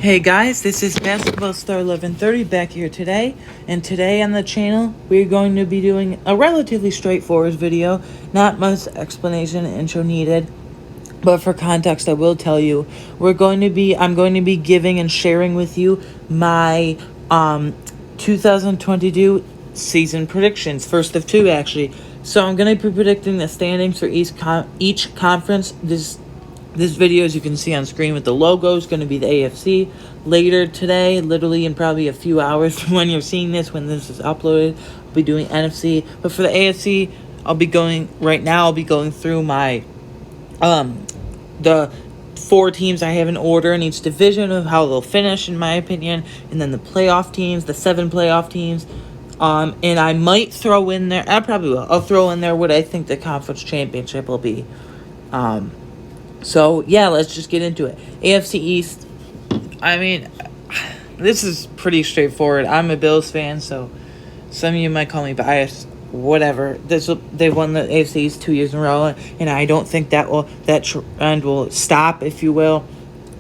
Hey guys, this is Basketball Star 1130 back here today, and today on the channel we're going to be doing a relatively straightforward video, not much explanation intro needed, but for context I will tell you I'm going to be giving and sharing with you my 2022 season predictions, first of two actually. So I'm going to be predicting the standings for each conference. This video, as you can see on screen with the logo, is going to be the AFC. Later today, literally in probably a few hours from when you're seeing this, when this is uploaded, I'll be doing NFC. But for the AFC, I'll be going through my the 4 teams I have in order in each division of how they'll finish, in my opinion, and then the playoff teams, the 7 playoff teams. And I might throw in there, I probably will, I'll throw in there what I think the conference championship will be. So, yeah, let's just get into it. AFC East, I mean, this is pretty straightforward. I'm a Bills fan, so some of you might call me biased. Whatever. They've won the AFC East 2 years in a row, and I don't think that trend will stop, if you will.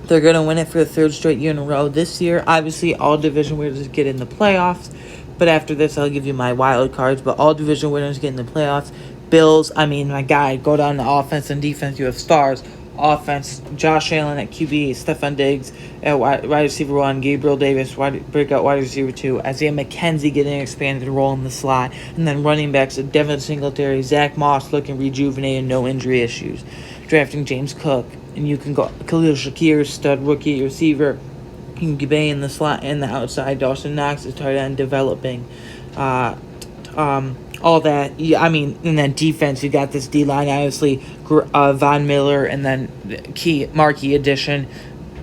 They're going to win it for the 3rd straight year in a row. This year, obviously, all division winners get in the playoffs. But after this, I'll give you my wild cards. But all division winners get in the playoffs. Bills, I mean, my guy, go down to offense and defense. You have stars. Offense, Josh Allen at QB, Stephon Diggs at wide receiver 1, Gabriel Davis, breakout wide receiver 2, Isaiah McKenzie getting an expanded role in the slot, and then running backs, Devin Singletary, Zach Moss looking rejuvenated, no injury issues. Drafting James Cook, and you can go Khalil Shakir, stud rookie receiver, King Gibay in the slot and the outside, Dawson Knox is tight end developing. All that, I mean, and then defense, you got this D-line, obviously, Von Miller, and then marquee addition.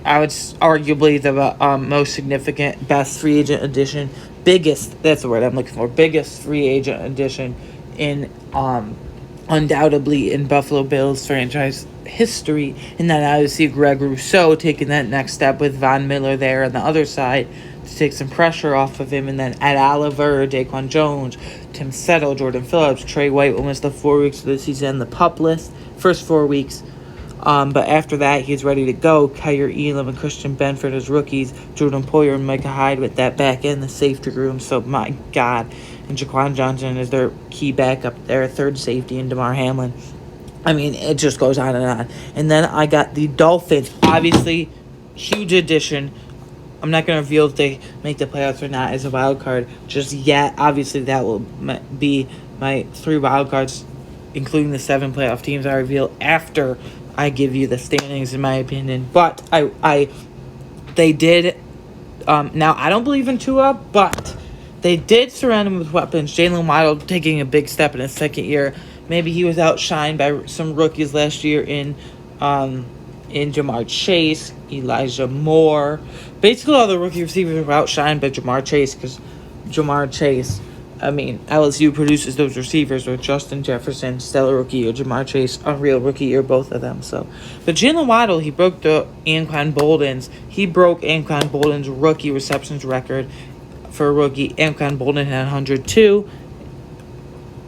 I would arguably the most significant, best free agent addition, that's the word I'm looking for, biggest free agent addition in, undoubtedly in Buffalo Bills franchise history. And then obviously Greg Rousseau taking that next step with Von Miller there on the other side to take some pressure off of him, and then Ed Oliver, Daquan Jones, Tim Settle, Jordan Phillips, Trey White will miss the 4 weeks of the season, the PUP list, first 4 weeks. But after that, he's ready to go. Kyrie Elam and Christian Benford as rookies, Jordan Poyer and Micah Hyde with that back end, the safety room. So, my God. And Jaquan Johnson is their key backup there, 3rd safety, and DeMar Hamlin. I mean, it just goes on and on. And then I got the Dolphins. Obviously, huge addition. I'm not going to reveal if they make the playoffs or not as a wild card just yet. Obviously, that will be my 3 wild cards, including the 7 playoff teams I reveal after I give you the standings, in my opinion. But they did. Now, I don't believe in Tua, but they did surround him with weapons. Jalen Waddle taking a big step in his 2nd year. Maybe he was outshined by some rookies last year in Jamar Chase, Elijah Moore. Basically, all the rookie receivers were outshined by Jamar Chase, because Jamar Chase, I mean, LSU produces those receivers with Justin Jefferson, stellar rookie year, Jamar Chase, unreal rookie year, both of them. So, but Jalen Waddle, he broke Anquan Boldin's rookie receptions record for a rookie. Anquan Boldin had 102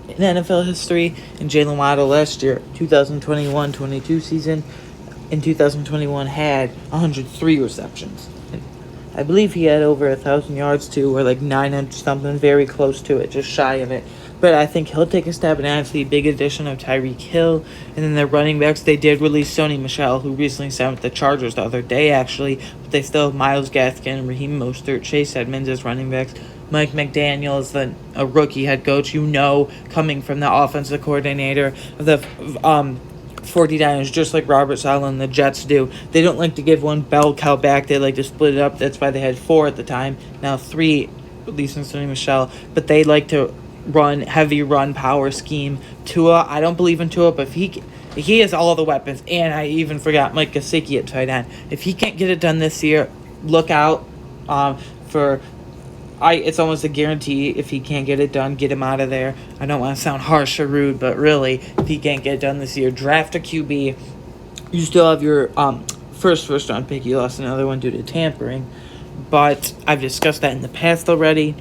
in NFL history, and Jalen Waddle last year, 2021-22 season, in 2021 had 103 receptions. I believe he had over 1,000 yards too, or like 900 something, very close to it, just shy of it. But I think he'll take a step, and obviously big addition of Tyreek Hill. And then their running backs, they did release Sony Michel, who recently signed with the Chargers the other day actually, but they still have Myles Gaskin, Raheem Mostert, Chase Edmonds as running backs. Mike McDaniel is a rookie head coach, coming from the offensive coordinator of the 49ers, just like Robert Saleh and the Jets do. They don't like to give one bell cow back. They like to split it up. That's why they had 4 at the time. Now 3, at least in Sonny Michel. But they like to heavy run power scheme. Tua, I don't believe in Tua, but if he has all the weapons, and I even forgot Mike Gesicki at tight end. If he can't get it done this year, look out for... It's almost a guarantee. If he can't get it done, get him out of there. I don't want to sound harsh or rude, but really, if he can't get it done this year, draft a QB. You still have your first round pick. You lost another one due to tampering, but I've discussed that in the past already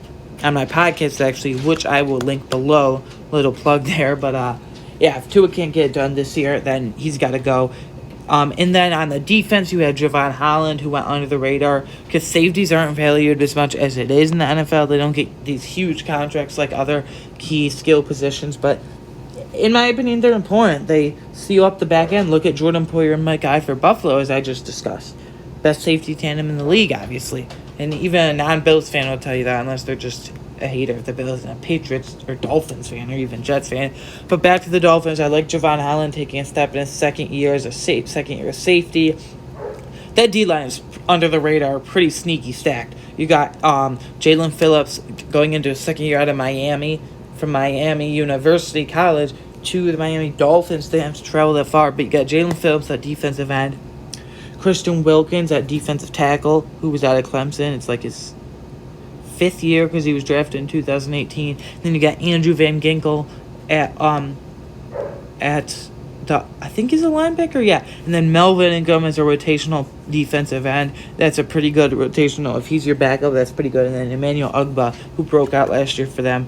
on my podcast, actually, which I will link below. Little plug there, but yeah, if Tua can't get it done this year, then he's got to go. And then on the defense, you had Javon Holland, who went under the radar because safeties aren't valued as much as it is in the NFL. They don't get these huge contracts like other key skill positions, but in my opinion, they're important. They seal up the back end. Look at Jordan Poyer and Mike Guy for Buffalo, as I just discussed. Best safety tandem in the league, obviously. And even a non-Bills fan will tell you that, unless they're just a hater of the Bills and a Patriots or Dolphins fan or even Jets fan. But back to the Dolphins, I like Javon Holland taking a step in his second year of safety. That D-line is under the radar, pretty sneaky stacked. You got Jalen Phillips going into his second year out of Miami, from Miami University College to the Miami Dolphins. They have to travel that far, but you got Jalen Phillips at defensive end, Christian Wilkins at defensive tackle, who was out of Clemson. It's like his fifth year because he was drafted in 2018. Then you got Andrew Van Ginkel at the, I think he's a linebacker, yeah. And then Melvin Ingram is a rotational defensive end. That's a pretty good rotational. If he's your backup, that's pretty good. And then Emmanuel Ugba, who broke out last year for them.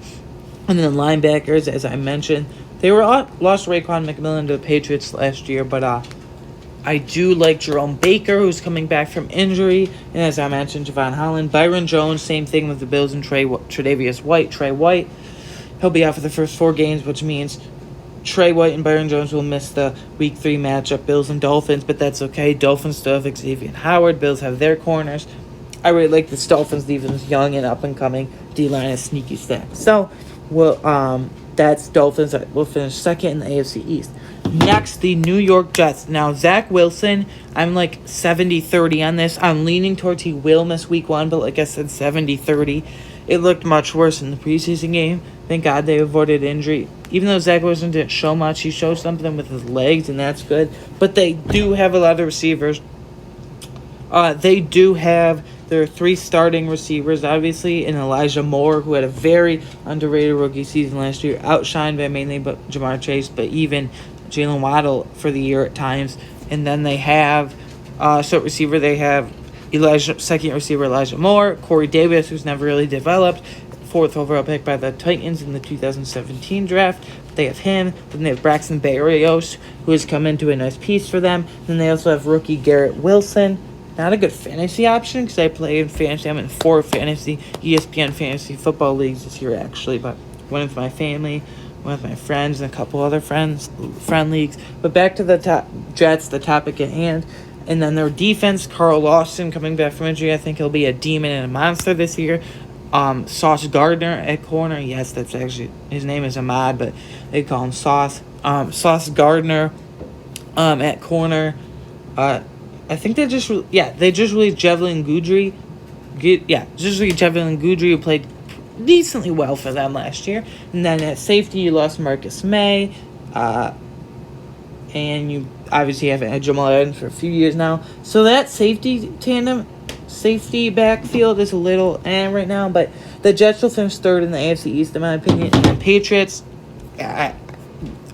And then linebackers, as I mentioned, they lost Raekwon McMillan to the Patriots last year, but I do like Jerome Baker, who's coming back from injury. And as I mentioned, Javon Holland. Byron Jones, same thing with the Bills and Trey White. He'll be out for the first 4 games, which means Trey White and Byron Jones will miss the Week 3 matchup, Bills and Dolphins, but that's okay. Dolphins still have Xavier Howard. Bills have their corners. I really like this Dolphins defense, young and up-and-coming. D-line is sneaky stack. So, that's Dolphins. We'll finish second in the AFC East. Next, the New York Jets. Now, Zach Wilson, I'm like 70-30 on this. I'm leaning towards he will miss Week 1, but like I said, 70-30. It looked much worse in the preseason game. Thank God they avoided injury. Even though Zach Wilson didn't show much, he showed something with his legs, and that's good. But they do have a lot of receivers. They do have their 3 starting receivers, obviously, and Elijah Moore, who had a very underrated rookie season last year, outshined by mainly Jamar Chase, but even Jalen Waddle for the year at times. And then they have, receiver, they have second receiver Elijah Moore, Corey Davis, who's never really developed, 4th overall pick by the Titans in the 2017 draft. They have him. Then they have Braxton Berrios, who has come into a nice piece for them. Then they also have rookie Garrett Wilson. Not a good fantasy option because I play in fantasy. I'm in 4 fantasy ESPN fantasy football leagues this year, actually. But one with my family, one with my friends, and a couple other friend leagues. But back to the Jets, the topic at hand. And then their defense, Carl Lawson coming back from injury. I think he'll be a demon and a monster this year. Sauce Gardner at corner. Yes, that's actually, his name is Ahmad, but they call him Sauce. Sauce Gardner at corner. I think they just released Javelin Goudry. Javelin Goudry, who played decently well for them last year. And then at safety, you lost Marcus May. And you obviously haven't had Jamal Adams for a few years now. So that safety backfield is a little right now. But the Jets will finish 3rd in the AFC East, in my opinion. And the Patriots, I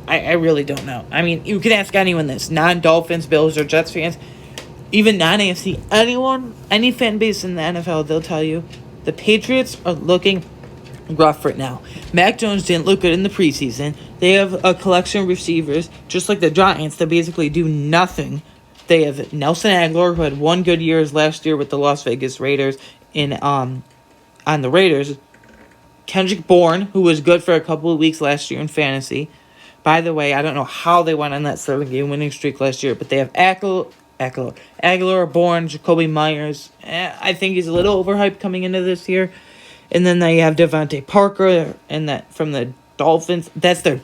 really don't know. I mean, you can ask anyone this. Non-Dolphins, Bills, or Jets fans. Even non-AFC, any fan base in the NFL, they'll tell you the Patriots are looking rough right now. Mac Jones didn't look good in the preseason. They have a collection of receivers, just like the Giants, that basically do nothing. They have Nelson Aguilar, who had 1 good year last year with the Las Vegas Raiders on the Raiders. Kendrick Bourne, who was good for a couple of weeks last year in fantasy. By the way, I don't know how they went on that 7-game winning streak last year, but they have Aguilar, Bourne, Jacoby Myers. I think he's a little overhyped coming into this year. And then they have Devontae Parker and that from the Dolphins. That's their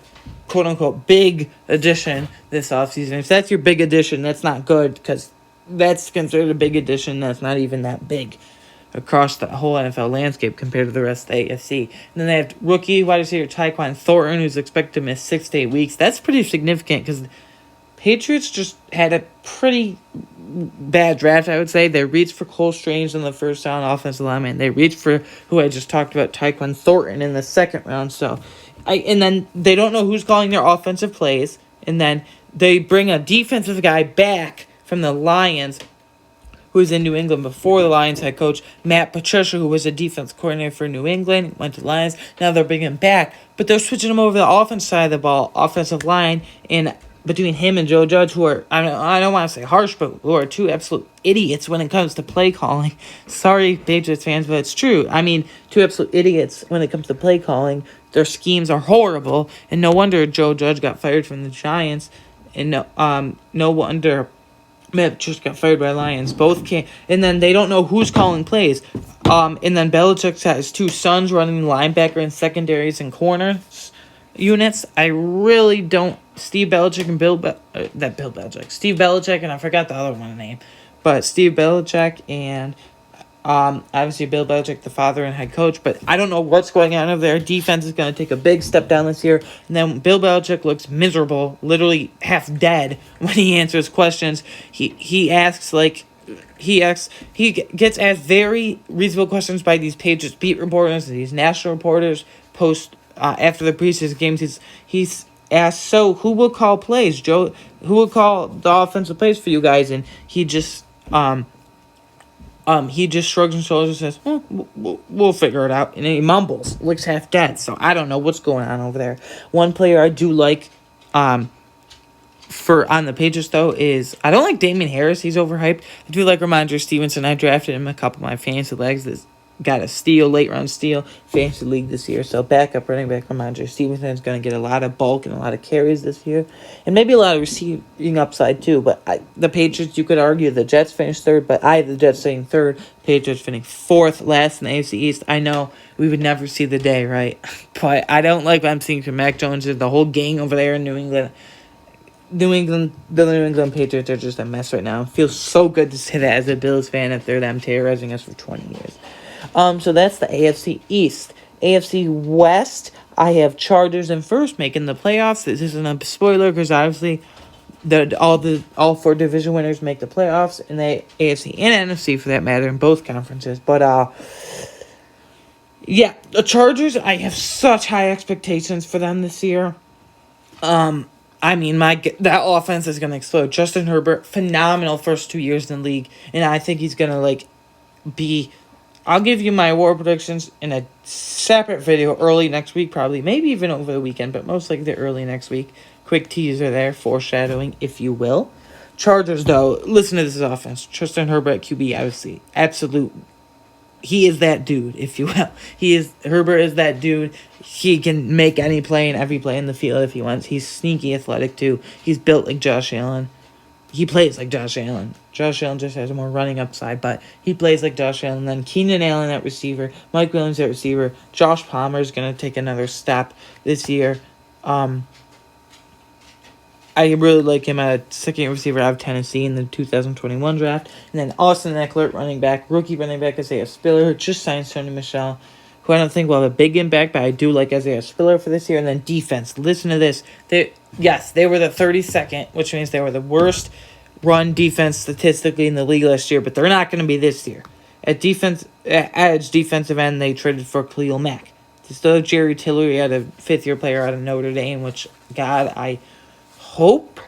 quote-unquote big addition this offseason. If that's your big addition, that's not good because that's considered a big addition that's not even that big across the whole NFL landscape compared to the rest of the AFC. And then they have rookie wide receiver Tyquan Thornton, who's expected to miss 6 to 8 weeks. That's pretty significant because Patriots just had a pretty bad draft, I would say. They reached for Cole Strange in the first round, offensive lineman. They reached for who I just talked about, Tyquan Thornton, in the second round. And then they don't know who's calling their offensive plays. And then they bring a defensive guy back from the Lions, who was in New England before the Lions head coach, Matt Patricia, who was a defense coordinator for New England, went to the Lions. Now they're bringing him back, but they're switching him over to the offense side of the ball, offensive line, and between him and Joe Judge, who are, I don't want to say harsh, but who are two absolute idiots when it comes to play calling. Sorry, Patriots fans, but it's true. I mean, two absolute idiots when it comes to play calling. Their schemes are horrible, and no wonder Joe Judge got fired from the Giants, and no wonder Matt just got fired by Lions. Both can't, and then they don't know who's calling plays. And then Belichick has two sons running linebacker and secondaries and corners units. I really don't. Steve Belichick and Bill Belichick. Steve Belichick and I forgot the other one name, but Steve Belichick and obviously Bill Belichick, the father and head coach. But I don't know what's going on over there. Defense is going to take a big step down this year, and then Bill Belichick looks miserable, literally half dead when he answers questions. He gets asked very reasonable questions by these Patriots beat reporters and these national reporters post after the preseason games. He's asked, so who will call plays, Joe? Who will call the offensive plays for you guys? And he just shrugs his shoulders and says, we'll figure it out. And he mumbles, looks half dead. So I don't know what's going on over there. One player I do like for on the Patriots, though, is I don't like Damian Harris. He's overhyped. I do like Ramondre Stevenson. I drafted him in a couple of my fantasy leagues. This got a steal, late round steal, fantasy league this year. So backup running back Ramondre Stevenson is going to get a lot of bulk and a lot of carries this year. And maybe a lot of receiving upside, too. But the Patriots, you could argue the Jets finished third, but I have the Jets sitting third. Patriots finishing fourth, last in the AFC East. I know we would never see the day, right? But I don't like what I'm seeing from Mac Jones and the whole gang over there in New England. The New England Patriots are just a mess right now. It feels so good to say that as a Bills fan after them terrorizing us for 20 years. So that's the AFC East. AFC West, I have Chargers in first, making the playoffs. This isn't a spoiler because obviously all four division winners make the playoffs in the AFC and NFC for that matter in both conferences. But yeah, the Chargers, I have such high expectations for them this year. I mean, that offense is going to explode. Justin Herbert, phenomenal first 2 years in the league, and I think he's going to be. I'll give you my award predictions in a separate video early next week, probably, maybe even over the weekend, but most likely early next week. Quick teaser there, foreshadowing, if you will. Chargers, though, listen to this offense. Justin Herbert, QB, obviously, absolute. He is that dude, if you will. Herbert is that dude. He can make any play and every play in the field if he wants. He's sneaky athletic, too. He's built like Josh Allen. He plays like Josh Allen. Josh Allen just has more running upside, but he plays like Josh Allen. Then Keenan Allen at receiver, Mike Williams at receiver. Josh Palmer is going to take another step this year. I really like him at a second receiver out of Tennessee in the 2021 draft. And then Austin Eckler, rookie running back Isaiah Spiller, just signed Sony Michel, who I don't think will have a big impact, but I do like Isaiah Spiller for this year. And then defense, listen to this. They were the 32nd, which means they were the worst run defense statistically in the league last year, but they're not going to be this year. At edge defensive end, they traded for Khalil Mack. They still have Jerry Tillery, had a fifth-year player out of Notre Dame, which, God, I hope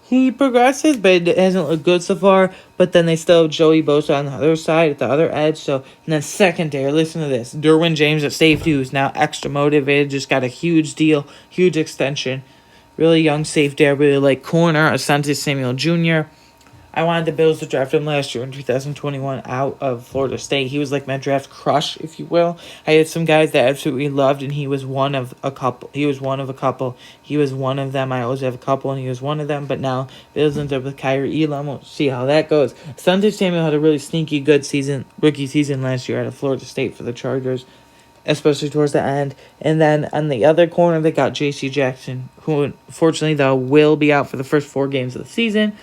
he progresses, but it hasn't looked good so far. But then they still have Joey Bosa on the other side, at the other edge. So, and then secondary, listen to this. Derwin James at safety, who's now extra motivated, just got a huge deal, huge extension. Really young safety. I really like corner, Asante Samuel Jr. I wanted the Bills to draft him last year in 2021 out of Florida State. He was like my draft crush, if you will. I had some guys that I absolutely loved, and he was one of a couple. He was one of them. I always have a couple, and he was one of them. But now Bills ends up with Kyrie Elam. We'll see how that goes. Asante Samuel had a really sneaky good rookie season last year out of Florida State for the Chargers, especially towards the end. And then on the other corner, they got J.C. Jackson, who unfortunately, though, will be out for the first 4 games of the season.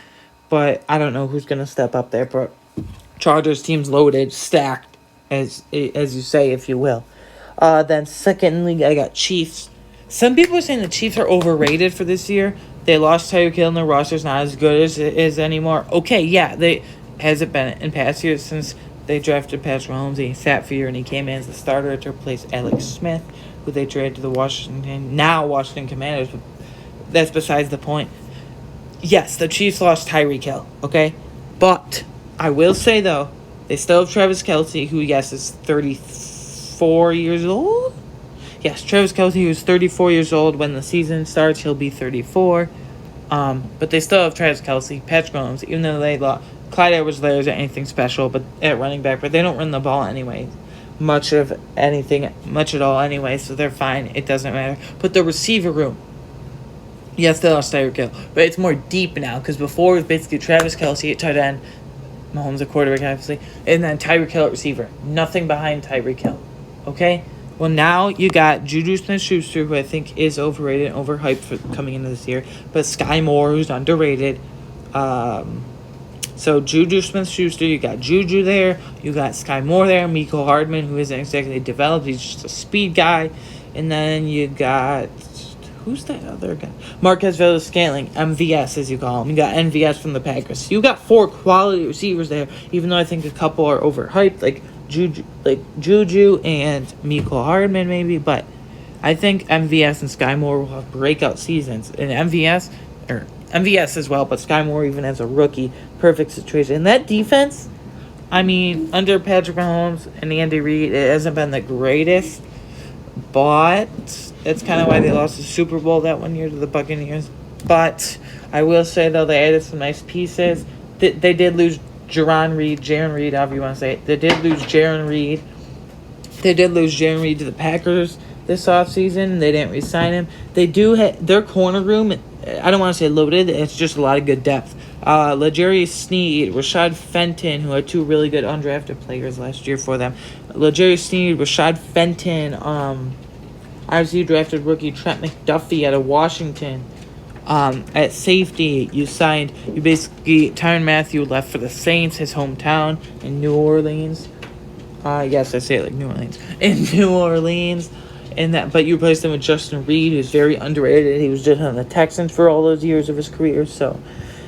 But I don't know who's going to step up there. But Chargers team's loaded, stacked, as you say, if you will. Then secondly, I got Chiefs. Some people are saying the Chiefs are overrated for this year. They lost Tyreek Hill and their roster's not as good as it is anymore. Okay, yeah, has it been in past years since they drafted Patrick Mahomes. He sat for a year and he came in as the starter to replace Alex Smith, who they traded to the Washington Commanders. But that's besides the point. Yes, the Chiefs lost Tyreek Hill, okay? But I will say, though, they still have Travis Kelce, who, yes, is 34 years old. Yes, Travis Kelce, who's 34 years old. When the season starts, he'll be 34. But they still have Travis Kelce, Patrick Mahomes, even though they lost. Clyde Edwards-Helaire isn't anything special, but at running back, but they don't run the ball anyway, much at all anyway, so they're fine. It doesn't matter. But the receiver room, yes, they lost Tyreek Hill, but it's more deep now because before it was basically Travis Kelce at tight end, Mahomes at quarterback, obviously, and then Tyreek Hill at receiver. Nothing behind Tyreek Hill. Okay? Well, now you got Juju Smith-Schuster, who I think is overrated and overhyped for coming into this year, but Sky Moore, who's underrated. So Juju Smith-Schuster, you got Juju there, you got Sky Moore there, Mecole Hardman, who isn't exactly developed, he's just a speed guy, and then you got, who's that other guy? Marquez Valdez-Scantling, MVS as you call him. You got MVS from the Packers. So you got 4 quality receivers there, even though I think a couple are overhyped, like Juju and Mecole Hardman maybe, but I think MVS and Sky Moore will have breakout seasons. And MVS as well, but Sky Moore even as a rookie, perfect situation. And that defense, I mean, under Patrick Mahomes and Andy Reid, it hasn't been the greatest, but that's kind of why they lost the Super Bowl that one year to the Buccaneers. But I will say, though, they added some nice pieces. They did lose Jaron Reed, however you want to say it. They did lose Jaron Reed. They did lose Jaron Reed to the Packers this offseason. They didn't re-sign him. They do have their corner room, I don't want to say loaded. It's just a lot of good depth. L'Jarius Sneed, Rashad Fenton, who had 2 really good undrafted players last year for them. L'Jarius Sneed, Rashad Fenton, obviously drafted rookie Trent McDuffie out of Washington. At safety, Tyrann Mathieu left for the Saints, his hometown in New Orleans. Yes, I say it like New Orleans. In New Orleans. But you replaced him with Justin Reed, who's very underrated. He was just on the Texans for all those years of his career. So,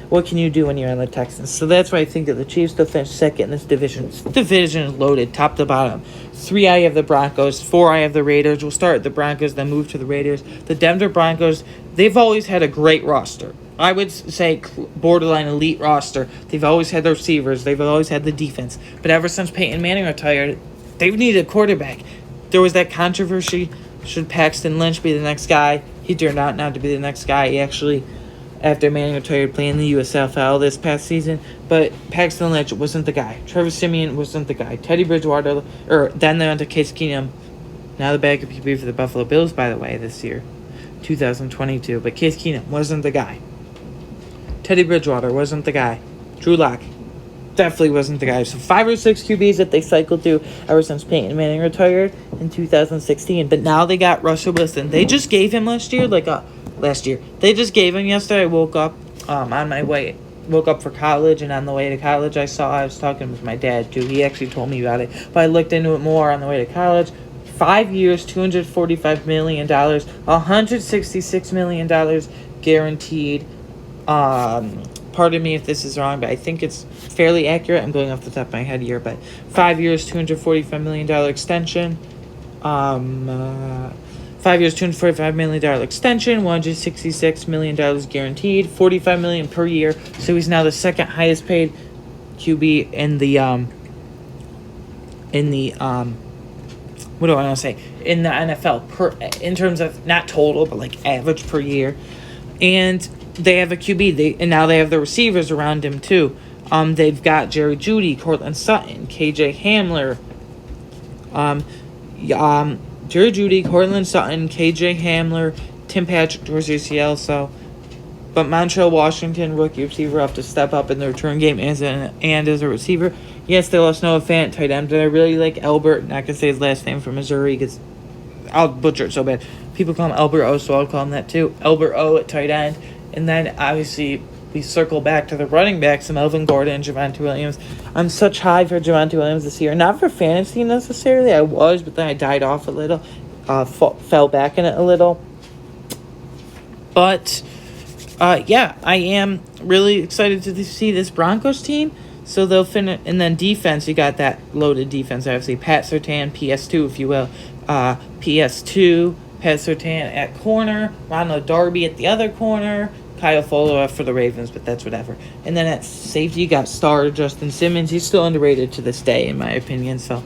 what can you do when you're on the Texans? So that's why I think that the Chiefs will finish second in this division. This division is loaded, top to bottom. 3 I have the Broncos, 4 I have the Raiders. We'll start at the Broncos, then move to the Raiders. The Denver Broncos, they've always had a great roster. I would say borderline elite roster. They've always had the receivers. They've always had the defense. But ever since Peyton Manning retired, they've needed a quarterback. There was that controversy. Should Paxton Lynch be the next guy? He turned out not to be the next guy. He actually, after Manning retired, played in the USFL this past season. But Paxton Lynch wasn't the guy. Trevor Siemian wasn't the guy. Teddy Bridgewater, then they went to Case Keenum. Now the backup QB for the Buffalo Bills, by the way, this year, 2022. But Case Keenum wasn't the guy. Teddy Bridgewater wasn't the guy. Drew Lock definitely wasn't the guy. So 5 or 6 QBs that they cycled through ever since Peyton Manning retired in 2016. But now they got Russell Wilson. They just gave him last year. They just gave him yesterday. I woke up woke up for college, and on the way to college I was talking with my dad too. He actually told me about it. But I looked into it more on the way to college. 5 years, $245 million, $166 million guaranteed. Pardon me if this is wrong, but I think it's fairly accurate. I'm going off the top of my head here, but 5 years, $245 million extension. 5 years, $245 million extension, $166 million guaranteed, $45 million per year. So he's now the second highest paid QB in the what do I want to say? In the NFL in terms of not total, but like average per year. And they have a QB. And now they have the receivers around him too. They've got Jerry Jeudy, Cortland Sutton, KJ Hamler. Jerry Jeudy, Cortland Sutton, KJ Hamler, Tim Patrick, towards UCL. So, but Montreal Washington, rookie receiver, have to step up in the return game as a receiver. Yes, they lost Noah Fant, tight end, but I really like Albert. Not gonna say his last name from Missouri because I'll butcher it so bad. People call him Albert O, so I'll call him that too. Albert O at tight end. And then, obviously, we circle back to the running backs, Melvin Gordon and Javonte Williams. I'm such high for Javonte Williams this year. Not for fantasy necessarily. I was, but then I died off a little. Fell back in it a little. But, yeah, I am really excited to see this Broncos team. So they'll finish. And then defense, you got that loaded defense, obviously. Pat Surtain, PS2, if you will. PS2. Pat Surtain at corner, Ronald Darby at the other corner, Kyle Fuller for the Ravens, but that's whatever. And then at safety, you got star Justin Simmons. He's still underrated to this day, in my opinion. So,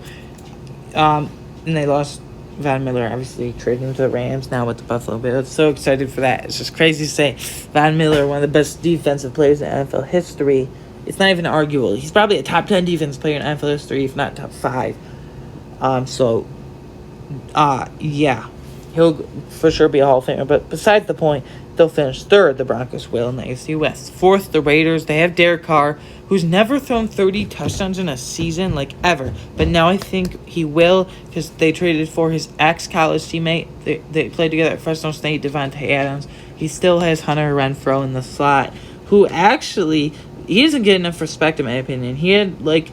and they lost Von Miller obviously traded to the Rams, now with the Buffalo Bills. So excited for that. It's just crazy to say Von Miller, one of the best defensive players in NFL history. It's not even arguable. He's probably a top 10 defense player in NFL history, if not top 5. Yeah. He'll for sure be a Hall of Famer. But besides the point, they'll finish third, the Broncos will, in the AFC West. Fourth, the Raiders. They have Derek Carr, who's never thrown 30 touchdowns in a season, like, ever. But now I think he will, because they traded for his ex-college teammate. They played together at Fresno State, Devontae Adams. He still has Hunter Renfrow in the slot, who actually, he doesn't get enough respect, in my opinion. He had, like,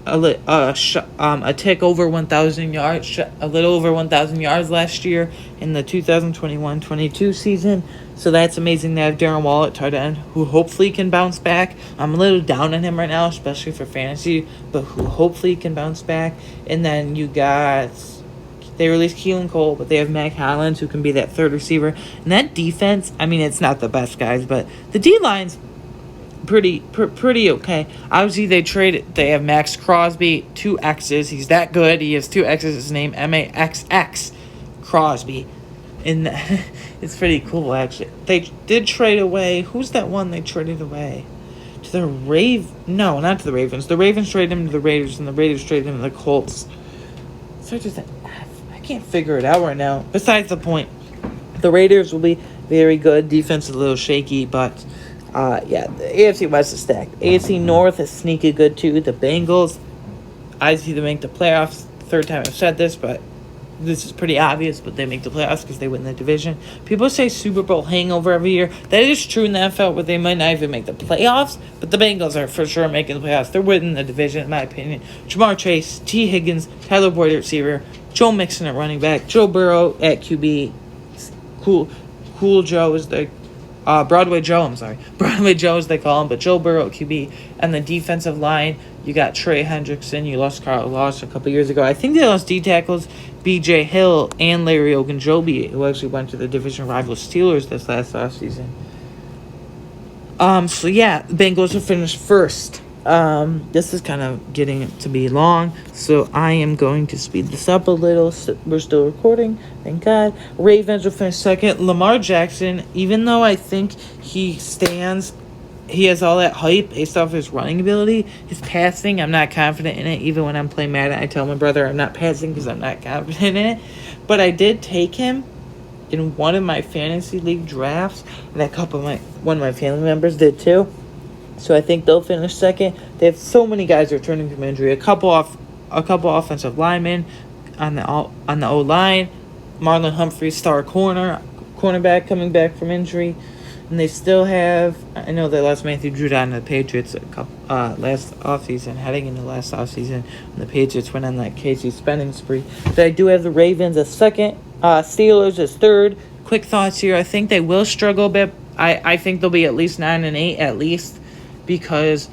a tick over 1,000 yards, a little over 1,000 yards last year in the 2021-22 season. So that's amazing. They have Darren Waller at tight end, who hopefully can bounce back. I'm a little down on him right now, especially for fantasy, but who hopefully can bounce back. And then they released Keelan Cole, but they have Mac Hollins, who can be that third receiver. And that defense, I mean, it's not the best guys, but the D-line's pretty okay. Obviously, they have Max Crosby, 2 X's. He's that good. He has 2 X's. His name, Maxx Crosby. And it's pretty cool, actually. They did trade away, who's that one they traded away? To the No, not to the Ravens. The Ravens traded him to the Raiders, and the Raiders traded him to the Colts. So I can't figure it out right now. Besides the point, the Raiders will be very good. Defense is a little shaky, but the AFC West is stacked. AFC North is sneaky good, too. The Bengals, I see them make the playoffs. Third time I've said this, but this is pretty obvious, but they make the playoffs because they win the division. People say Super Bowl hangover every year. That is true in the NFL, but they might not even make the playoffs. But the Bengals are for sure making the playoffs. They're winning the division, in my opinion. Jamar Chase, T. Higgins, Tyler Boyd at receiver, Joe Mixon at running back, Joe Burrow at QB. Cool Joe is the Broadway Joe, Broadway Joe, as they call him, but Joe Burrow at QB. And the defensive line, you got Trey Hendrickson. You lost Carl Loss a couple years ago. I think they lost D tackles B.J. Hill and Larry Ogunjobi, who actually went to the division rival Steelers this last offseason. The Bengals will finish first. This is kind of getting to be long, so I am going to speed this up a little. We're still recording, thank God. Ravens will finish second. Lamar Jackson, even though I think he has all that hype based off his running ability, his passing, I'm not confident in it. Even when I'm playing Madden, I tell my brother I'm not passing because I'm not confident in it. But I did take him in one of my fantasy league drafts, and one of my family members did too. So I think they'll finish second. They have so many guys returning from injury. A couple offensive linemen on the O-line. Marlon Humphrey, star cornerback, coming back from injury. And they still have, I know they lost Matthew Judon to the Patriots last offseason, heading into last offseason, when the Patriots went on that crazy spending spree. But I do have the Ravens as second, Steelers as third. Quick thoughts here. I think they will struggle a bit. I think they'll be at least 9-8 at least, because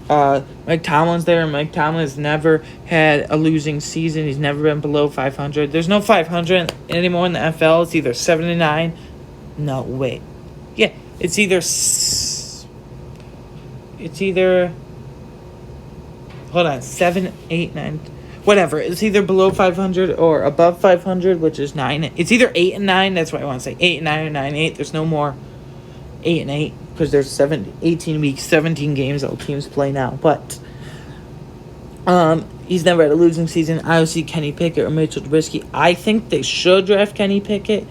Mike Tomlin's there. Mike Tomlin has never had a losing season. He's never been below 500. There's no 500 anymore in the NFL. It's either 7-9. No, wait. Yeah, it's either hold on, 7, 8, 9, whatever. It's either below 500 or above 500, which is 9. It's either 8 and 9. That's what I want to say. 8 and 9 or 9-8. There's no more 8 and 8 because there's 18 weeks, 17 games all teams play now. But he's never had a losing season. I don't see Kenny Pickett or Mitchell Trubisky. I think they should draft Kenny Pickett.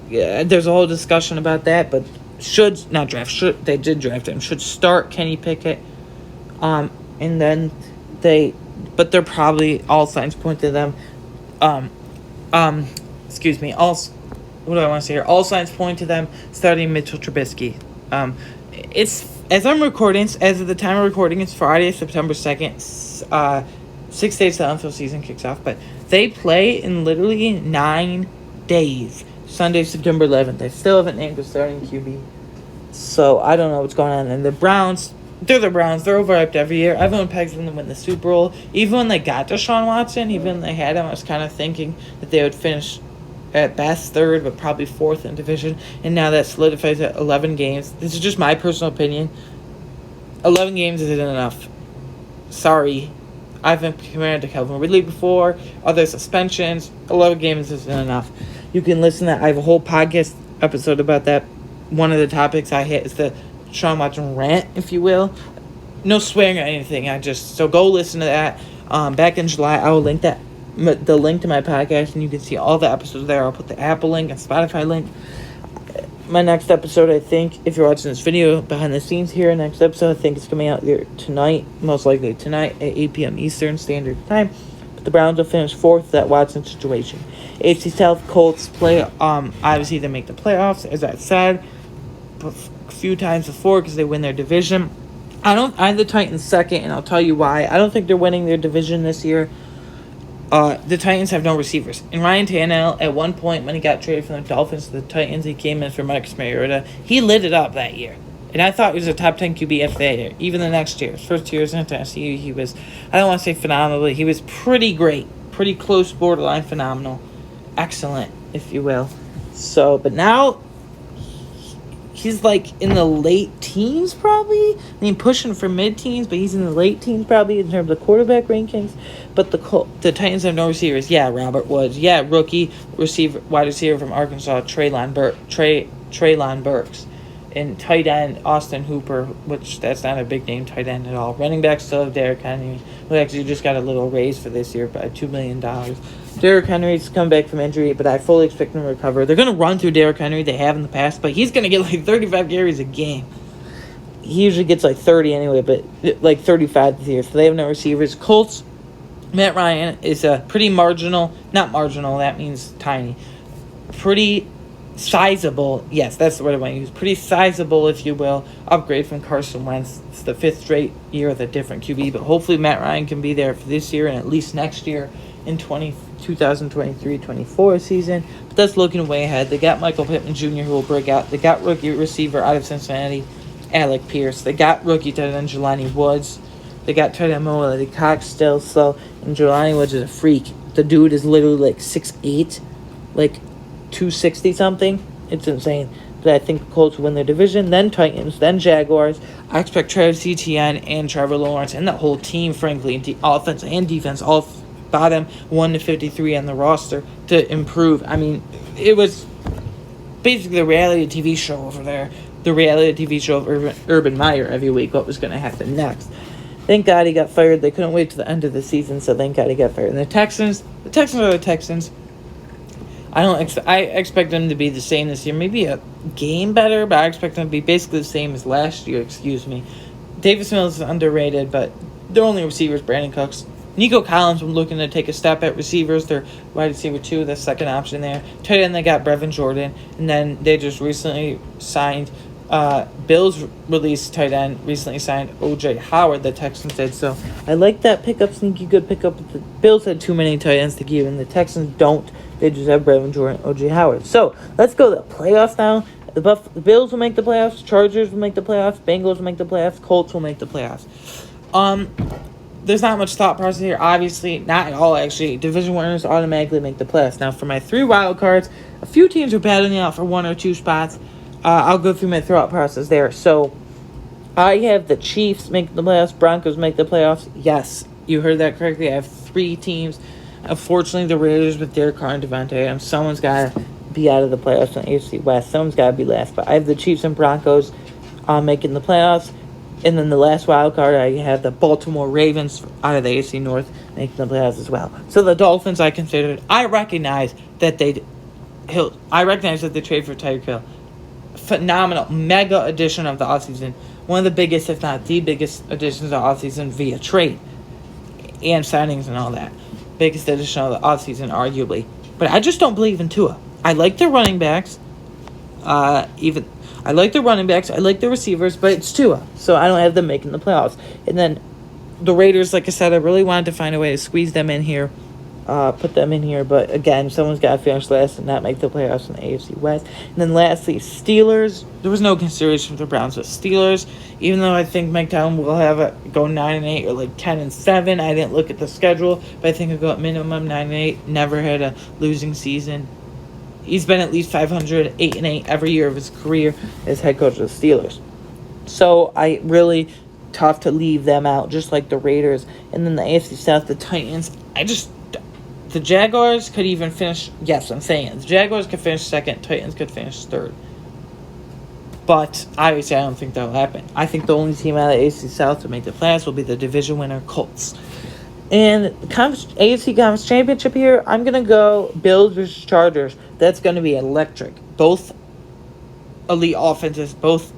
Yeah, there's a whole discussion about that, but they did draft him. Should start Kenny Pickett. And then but they're probably, all signs point to them. What do I want to say here? All signs point to them starting Mitchell Trubisky. As of the time of recording, it's Friday, September 2nd. 6 days till the NFL season kicks off, but they play in literally 9 days. Sunday, September 11th. They still haven't named a starting QB. So I don't know what's going on. And the Browns, they're the Browns. They're overhyped every year. Everyone pegs them to win the Super Bowl. Even when they got Deshaun Watson, even when they had him, I was kind of thinking that they would finish at best third, but probably fourth in division. And now that solidifies at 11 games. This is just my personal opinion. 11 games isn't enough. Sorry. I've been compared to Calvin Ridley before, other suspensions. 11 games isn't enough. You can listen to that. I have a whole podcast episode about that. One of the topics I hit is the Sean Watson rant, if you will. No swearing or anything. So go listen to that. Back in July, I will link the link to my podcast, and you can see all the episodes there. I'll put the Apple link and Spotify link. My next episode, I think, if you're watching this video behind the scenes here, next episode, I think it's coming out here tonight, most likely tonight at 8 p.m. Eastern Standard Time. But the Browns will finish fourth, that Watson situation. AFC South, Colts play, obviously they make the playoffs, as I said a few times before, because they win their division. I have the Titans second, and I'll tell you why. I don't think they're winning their division this year. The Titans have no receivers. And Ryan Tannehill, at one point when he got traded from the Dolphins to the Titans, he came in for Marcus Mariota. He lit it up that year. And I thought he was a top 10 QB after that year. Even the next year. His first 2 years in Tennessee, he was, I don't want to say phenomenal, but he was pretty great. Pretty close, borderline phenomenal. Excellent, if you will. So, but now, he's like in the late teens probably. I mean, pushing for mid-teens, but he's in the late teens probably in terms of quarterback rankings. But the Titans have no receivers. Yeah, Robert Woods. Yeah, rookie wide receiver from Arkansas, Treylon Burks. And tight end, Austin Hooper, which that's not a big name tight end at all. Running back still have Derrick Henry, who actually just got a little raise for this year by $2 million. Derrick Henry's come back from injury, but I fully expect him to recover. They're going to run through Derrick Henry. They have in the past, but he's going to get like 35 carries a game. He usually gets like 30 anyway, but like 35 this year. So they have no receivers. Colts, Matt Ryan is a pretty not marginal, that means tiny. Pretty sizable, yes, that's the word I want to use. Pretty sizable, if you will, upgrade from Carson Wentz. It's the 5th straight year with a different QB, but hopefully Matt Ryan can be there for this year and at least next year in 2023-24 season. But that's looking way ahead. They got Michael Pittman Jr. who will break out. They got rookie receiver out of Cincinnati, Alec Pierce. They got rookie tight end Jelani Woods. They got tight end Mo Cox still slow, and Jelani Woods is a freak. The dude is literally like 6'8", like 260 something. It's insane. But I think the Colts win their division, then Titans, then Jaguars. I expect Travis Etienne and Trevor Lawrence and the whole team, frankly, the offense and defense, all bottom 1 to 53 on the roster to improve. I mean, it was basically the reality TV show over there. The reality TV show of Urban Meyer every week, what was going to happen next. Thank God he got fired. They couldn't wait to the end of the season, so thank God he got fired. And the Texans are the Texans. I expect them to be the same this year. Maybe a game better, but I expect them to be basically the same as last year, Davis Mills is underrated, but their only receivers, Brandon Cooks. Nico Collins, I'm looking to take a step at receivers. They're wide receiver 2, the second option there. Tight end, they got Brevin Jordan. And then they just recently signed, Bills released tight end, recently signed O.J. Howard, the Texans did. So I like that pickup, sneaky good pickup. The Bills had too many tight ends to give, and the Texans don't. They just have Brevin Jordan, O.J. Howard. So let's go to the playoffs now. The Bills will make the playoffs. Chargers will make the playoffs. Bengals will make the playoffs. Colts will make the playoffs. There's not much thought process here. Obviously, not at all, actually. Division winners automatically make the playoffs. Now, for my 3 wild cards, a few teams are battling out for 1 or 2 spots. I'll go through my thought process there. So, I have the Chiefs make the playoffs. Broncos make the playoffs. Yes, you heard that correctly. I have 3 teams. Unfortunately, the Raiders with Derek Carr and Devontae Adams. Someone's got to be out of the playoffs in the AFC West. Someone's got to be last. But I have the Chiefs and Broncos making the playoffs. And then the last wild card, I have the Baltimore Ravens out of the AFC North making the playoffs as well. So the Dolphins, I recognize that they trade for Tyreek Hill. Phenomenal, mega addition of the offseason. One of the biggest, if not the biggest, additions of the offseason via trade and signings and all that. Biggest addition of the offseason, arguably. But I just don't believe in Tua. I like their running backs. I like the receivers, but it's Tua. So I don't have them making the playoffs. And then the Raiders, like I said, I really wanted to find a way to squeeze them in here. Put them in here. But again, someone's got to finish last and not make the playoffs in the AFC West. And then lastly, Steelers. There was no consideration for the Browns with Steelers. Even though I think Mike Tomlin will have it go 9-8 or like 10-7. I didn't look at the schedule, but I think he'll go at minimum 9-8. Never had a losing season. He's been at least 500, 8-8 every year of his career as head coach of the Steelers. So I really tough to leave them out, just like the Raiders. And then the AFC South, the Titans. The Jaguars could even finish. Yes, I'm saying it. The Jaguars could finish second. Titans could finish third. But obviously, I don't think that will happen. I think the only team out of the AFC South to make the playoffs will be the division winner Colts. And AFC Conference Championship here, I'm going to go Bills versus Chargers. That's going to be electric. Both elite offenses, both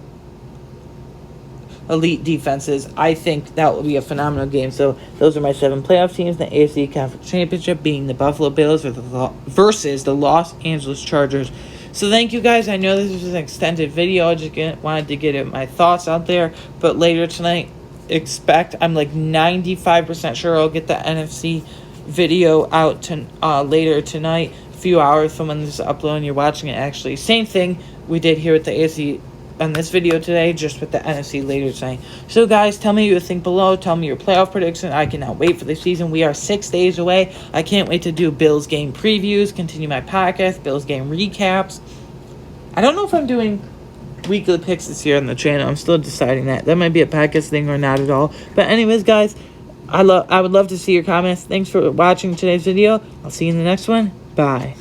elite defenses. I think that will be a phenomenal game. So those are my 7 playoff teams. The AFC Conference Championship being the Buffalo Bills versus the Los Angeles Chargers. So thank you guys. I know this was an extended video. I just wanted to get my thoughts out there. But later tonight, I'm like 95% sure I'll get the NFC video out later tonight. A few hours from when this is uploaded and you're watching it actually. Same thing we did here with the AFC on this video today, just with the NFC later tonight. So guys, tell me what you think below. Tell me your playoff prediction. I cannot wait for the season. We are 6 days away. I can't wait to do Bills game previews, continue my podcast, Bills game recaps. I don't know if I'm doing weekly picks this year on the channel. I'm still deciding that. That might be a podcast thing or not at all. But anyways, guys, I would love to see your comments. Thanks for watching today's video. I'll see you in the next one. Bye.